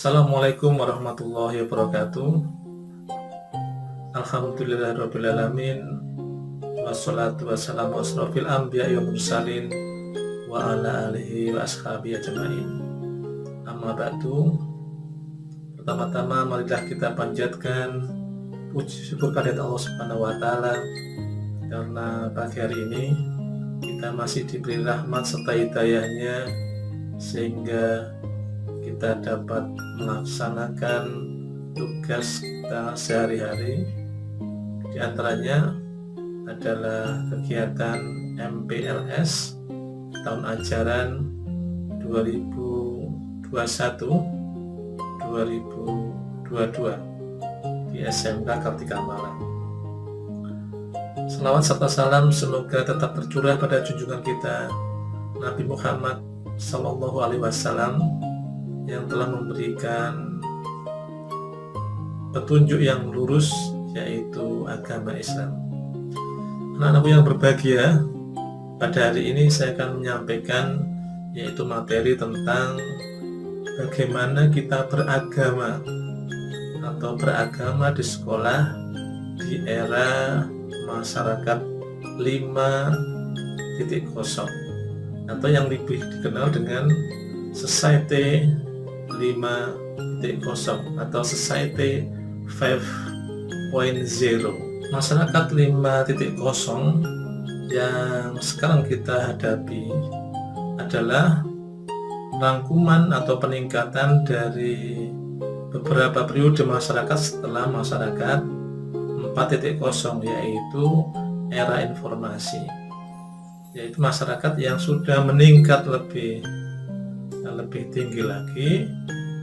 Assalamualaikum warahmatullahi wabarakatuh. Alhamdulillahirrabbilalamin. Wassalatu wassalamu asrofil anbiya'i wal mursalin wa ala alihi wa ashabihi ajma'in. Amma ba'du. Pertama-tama marilah kita panjatkan puji syukur kehadirat Allah Subhanahu wa taala karena pagi hari ini kita masih diberi rahmat serta hidayahnya sehingga kita dapat melaksanakan tugas kita sehari-hari. Di antaranya adalah kegiatan MPLS tahun ajaran 2021-2022 di SMK Kartika Malang. Selawat serta salam semoga tetap tercurah pada junjungan kita Nabi Muhammad Sallallahu Alaihi Wasallam yang telah memberikan petunjuk yang lurus, yaitu agama Islam. Anak-anakku yang berbahagia, pada hari ini saya akan menyampaikan yaitu materi tentang bagaimana kita beragama atau beragama di sekolah di era masyarakat 5.0 atau yang lebih dikenal dengan Society 5.0 atau Society 5.0. Masyarakat 5.0 yang sekarang kita hadapi adalah rangkuman atau peningkatan dari beberapa periode masyarakat setelah masyarakat 4.0, yaitu era informasi, yaitu masyarakat yang sudah meningkat lebih tinggi lagi,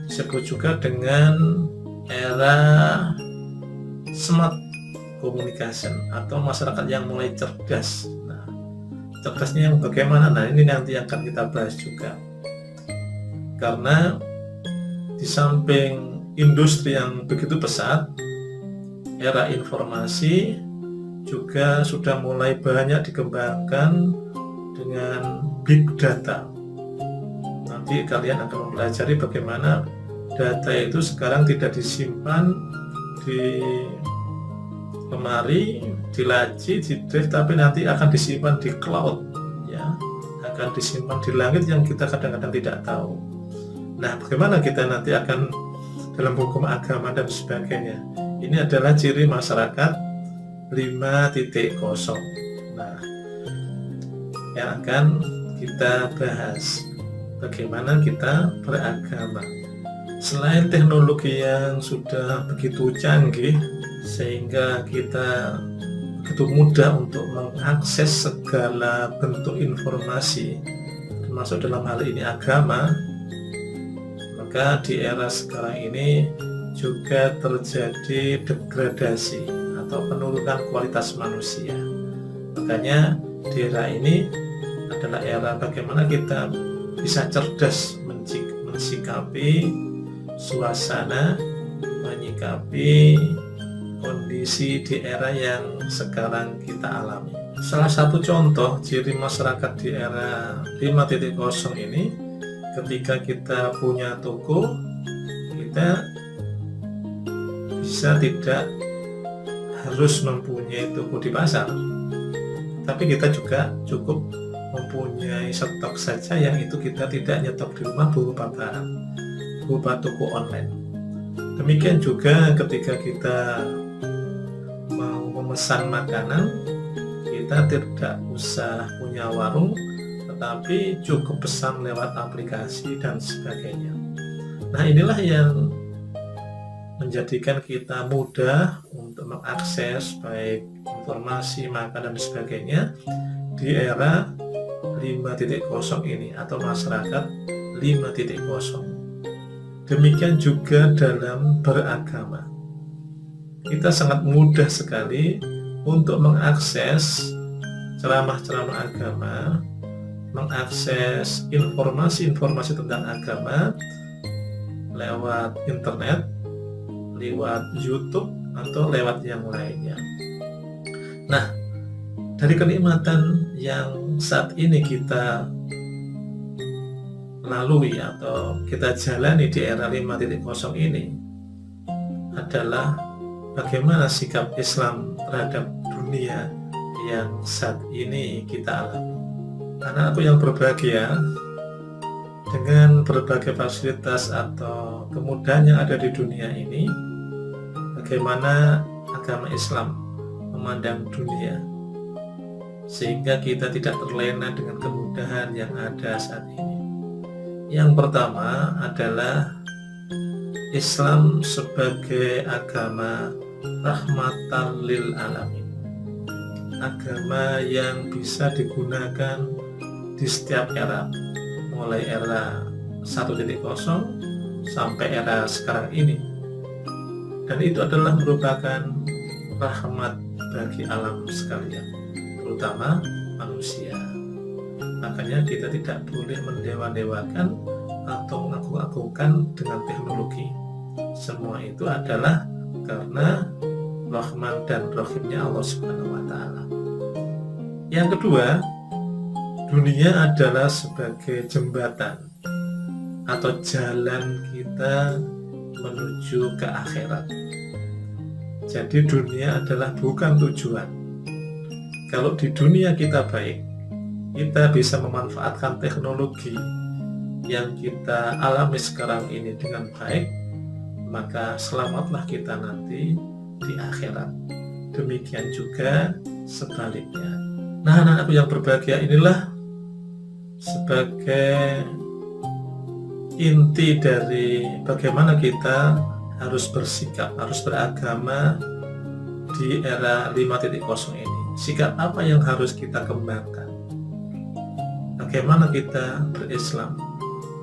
disebut juga dengan era smart communication atau masyarakat yang mulai cerdas. Nah, cerdasnya yang bagaimana? Nah, ini nanti akan kita bahas juga. Karena di samping industri yang begitu pesat, era informasi juga sudah mulai banyak dikembangkan dengan big data. Nanti kalian akan mempelajari bagaimana data itu sekarang tidak disimpan di lemari, di laci, di drive, tapi nanti akan disimpan di cloud, ya, akan disimpan di langit yang kita kadang-kadang tidak tahu. Nah, bagaimana kita nanti akan dalam hukum agama dan sebagainya. Ini adalah ciri masyarakat 5.0. Nah, yang akan kita bahas bagaimana kita beragama. Selain teknologi yang sudah begitu canggih sehingga kita begitu mudah untuk mengakses segala bentuk informasi, termasuk dalam hal ini agama, maka di era sekarang ini juga terjadi degradasi atau penurunan kualitas manusia. Makanya di era ini adalah era bagaimana kita bisa cerdas mensikapi suasana, menyikapi kondisi di era yang sekarang kita alami. Salah satu contoh ciri masyarakat di era 5.0 ini, ketika kita punya toko, kita bisa tidak harus mempunyai toko di pasar, tapi kita juga cukup mempunyai stok saja, yang itu kita tidak nyetok di rumah berupa barang, berupa toko online. Demikian juga ketika kita mau memesan makanan, kita tidak usah punya warung, tetapi cukup pesan lewat aplikasi dan sebagainya. Nah, inilah yang menjadikan kita mudah untuk mengakses baik informasi, makanan dan sebagainya di era 5.0 ini atau masyarakat 5.0. Demikian juga dalam beragama. Kita sangat mudah sekali untuk mengakses ceramah-ceramah agama, mengakses informasi-informasi tentang agama lewat internet, lewat YouTube, atau lewat yang lainnya. Nah, dari kenikmatan yang saat ini kita lalui atau kita jalani di era 5.0 ini adalah bagaimana sikap Islam terhadap dunia yang saat ini kita alami. Anak-anakku yang berbahagia, dengan berbagai fasilitas atau kemudahan yang ada di dunia ini, bagaimana agama Islam memandang dunia, sehingga kita tidak terlena dengan kemudahan yang ada saat ini. Yang pertama adalah Islam sebagai agama rahmatan lil alamin, agama yang bisa digunakan di setiap era, mulai era 1.0 sampai era sekarang ini, dan itu adalah merupakan rahmat bagi alam sekalian, terutama manusia. Makanya kita tidak boleh mendewa-dewakan atau mengagung-agungkan dengan teknologi. Semua itu adalah karena Rahman dan Rahimnya Allah Subhanahu wa Ta'ala. Yang kedua, dunia adalah sebagai jembatan atau jalan kita menuju ke akhirat. Jadi dunia adalah bukan tujuan. Kalau di dunia kita baik, kita bisa memanfaatkan teknologi yang kita alami sekarang ini dengan baik, maka selamatlah kita nanti di akhirat. Demikian juga sebaliknya. Nah, anak-anakku yang berbahagia, inilah sebagai inti dari bagaimana kita harus bersikap, harus beragama di era 5.0 ini. Sikap apa yang harus kita kembangkan? Bagaimana kita berislam?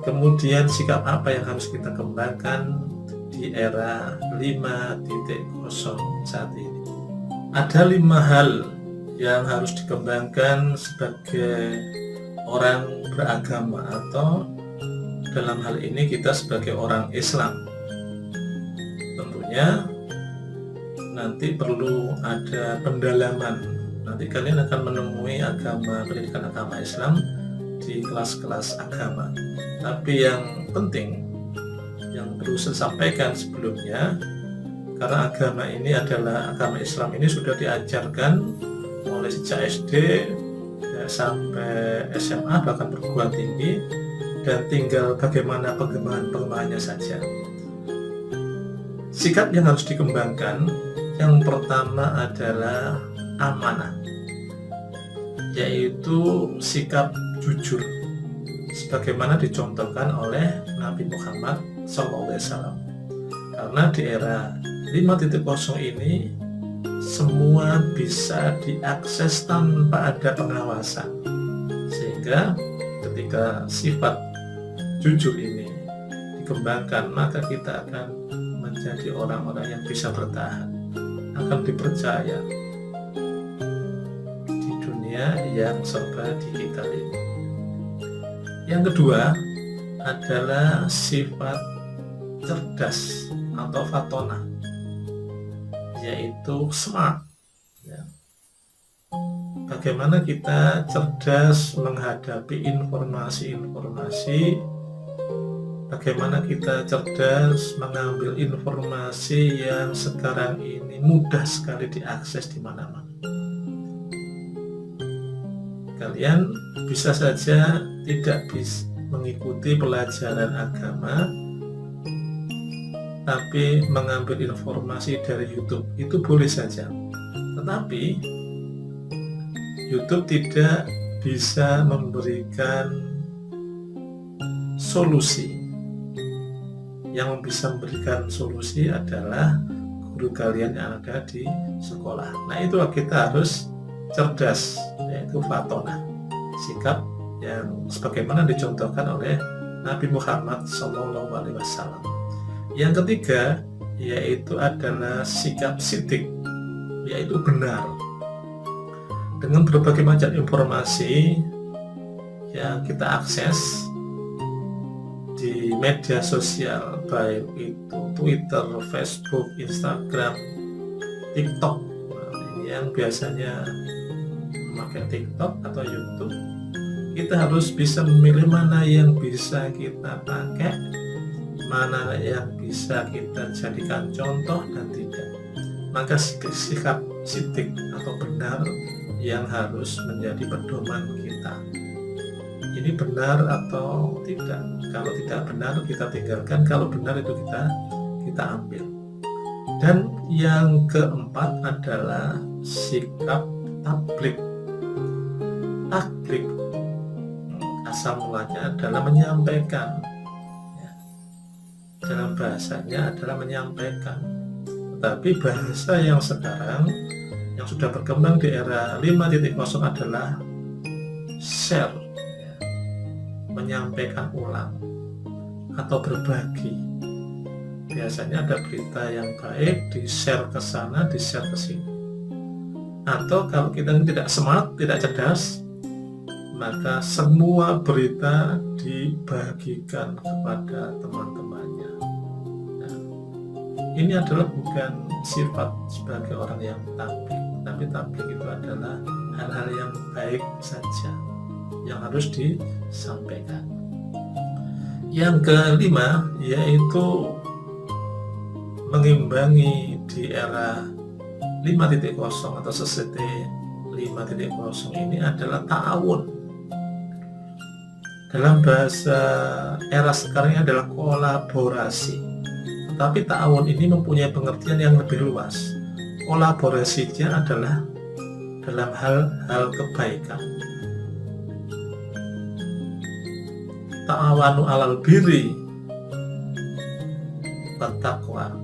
Kemudian sikap apa yang harus kita kembangkan di era 5.0 saat ini? Ada 5 hal yang harus dikembangkan sebagai orang beragama, atau dalam hal ini kita sebagai orang Islam. Tentunya nanti perlu ada pendalaman. Nanti kalian akan menemui pendidikan agama Islam di kelas-kelas agama. Tapi yang penting yang perlu saya sampaikan sebelumnya, karena agama Islam ini sudah diajarkan mulai sejak SD sampai SMA, bahkan perguruan tinggi, dan tinggal bagaimana pengembangannya saja. Sikap yang harus dikembangkan, yang pertama adalah amanah, yaitu sikap jujur, sebagaimana dicontohkan oleh Nabi Muhammad SAW. Karena di era 5.0 ini semua bisa diakses tanpa ada pengawasan, sehingga ketika sifat jujur ini dikembangkan, maka kita akan menjadi orang-orang yang bisa bertahan, akan dipercaya di dunia yang serba digital ini. Yang kedua adalah sifat cerdas atau fatona, yaitu smart. Bagaimana kita cerdas menghadapi informasi-informasi, bagaimana kita cerdas mengambil informasi yang sekarang ini mudah sekali diakses di mana-mana. Kalian bisa saja tidak bisa mengikuti pelajaran agama, tapi mengambil informasi dari YouTube itu boleh saja. Tetapi YouTube tidak bisa memberikan solusi. Yang bisa memberikan solusi adalah guru kalian yang ada di sekolah. Nah, itu kita harus cerdas, yaitu fatona, sikap yang sebagaimana dicontohkan oleh Nabi Muhammad SAW. Yang ketiga yaitu adalah sikap sidik, yaitu benar. Dengan berbagai macam informasi yang kita akses di media sosial, baik itu Twitter, Facebook, Instagram, TikTok. Nah, ini yang biasanya memakai TikTok atau YouTube, kita harus bisa memilih mana yang bisa kita pakai, mana yang bisa kita jadikan contoh dan tidak. Maka sikap sidik atau benar yang harus menjadi pedoman kita. Ini benar atau tidak? Kalau tidak benar kita tinggalkan, kalau benar itu kita ambil. Dan yang keempat adalah sikap tablik. Tablik asal mulanya adalah menyampaikan. Dalam bahasanya adalah menyampaikan. Tetapi bahasa yang sekarang yang sudah berkembang di era 5.0 adalah share, menyampaikan ulang atau berbagi. Biasanya ada berita yang baik di share ke sana, di share ke sini. Atau kalau kita tidak smart, tidak cerdas, maka semua berita dibagikan kepada teman-temannya. Nah, ini adalah bukan sifat sebagai orang yang tablik, tapi tablik itu adalah hal-hal yang baik saja yang harus disampaikan. Yang kelima yaitu mengimbangi di era 5.0 atau SCT 5.0 ini adalah ta'awun. Dalam bahasa era sekarang ini adalah kolaborasi. Tetapi ta'awun ini mempunyai pengertian yang lebih luas. Kolaborasinya adalah dalam hal-hal kebaikan. Ta'awanu alal birri wat taqwa.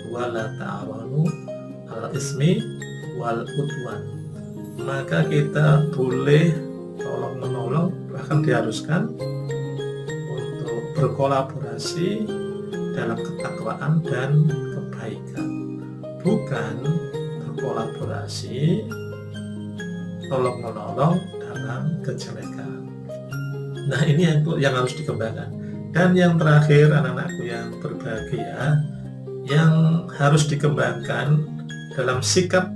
Wala ta'awanu alal ismi wal udwan. Maka kita boleh tolong menolong, bahkan diharuskan untuk berkolaborasi dalam ketakwaan dan kebaikan, bukan berkolaborasi tolong menolong dalam kejelekan. Nah, ini yang harus dikembangkan. Dan yang terakhir, anak-anakku yang berbahagia, yang harus dikembangkan dalam sikap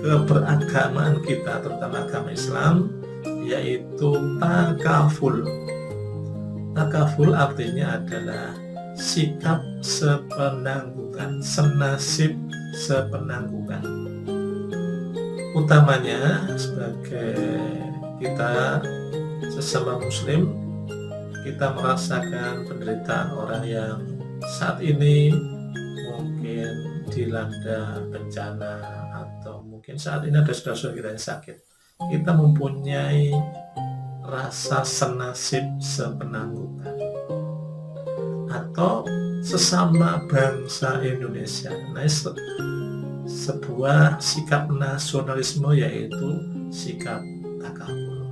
keberagamaan kita, terutama agama Islam, yaitu takaful. Takaful artinya adalah sikap sepenanggungan, senasib sepenanggungan. Utamanya sebagai kita sesama muslim, kita merasakan penderitaan orang yang saat ini mungkin dilanda bencana, atau mungkin saat ini ada saudara-saudara kita yang sakit. Kita mempunyai rasa senasib sepenanggungan, atau sesama bangsa Indonesia. Nah, sebuah sikap nasionalisme, yaitu sikap takabur.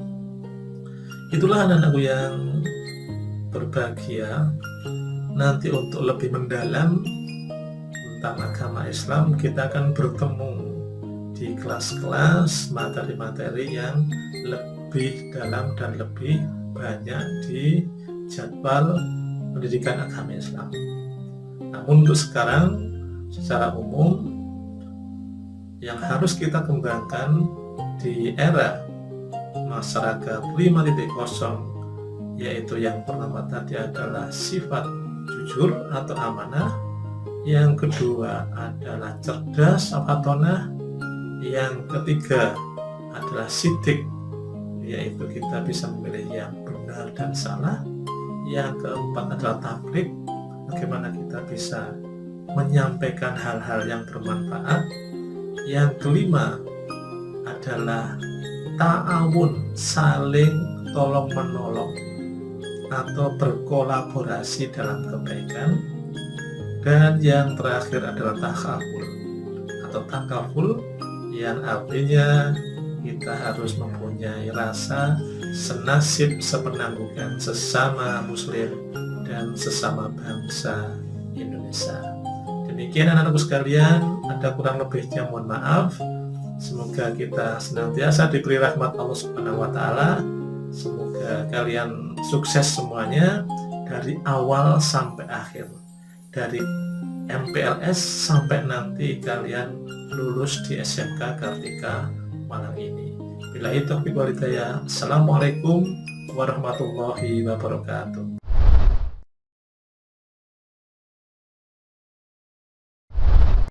Itulah anak-anakku yang berbahagia. Nanti untuk lebih mendalam tentang agama Islam, kita akan bertemu di kelas-kelas materi-materi yang lebih dalam dan lebih banyak di jadwal pendidikan agama Islam. Namun untuk sekarang, secara umum, yang harus kita kembangkan di era masyarakat 5.0, yaitu yang pertama tadi adalah sifat jujur atau amanah, yang kedua adalah cerdas afatonah, yang ketiga adalah sidik, yaitu kita bisa memilih yang benar dan salah, yang keempat adalah tablik, bagaimana kita bisa menyampaikan hal-hal yang bermanfaat, yang kelima adalah ta'awun, saling tolong menolong atau berkolaborasi dalam kebaikan, dan yang terakhir adalah takaful atau takaful, yang artinya kita harus mempunyai rasa senasib sepenanggungan sesama muslim dan sesama bangsa Indonesia. Demikian anak-anakku sekalian, ada kurang lebihnya mohon maaf. Semoga kita senantiasa diberi rahmat Allah Subhanahu wa taala. Semoga kalian sukses semuanya dari awal sampai akhir. Dari MPLS sampai nanti kalian lulus di SMK Kartika Malang ini. Billahi taufiq wal hidayah. Assalamualaikum warahmatullahi wabarakatuh.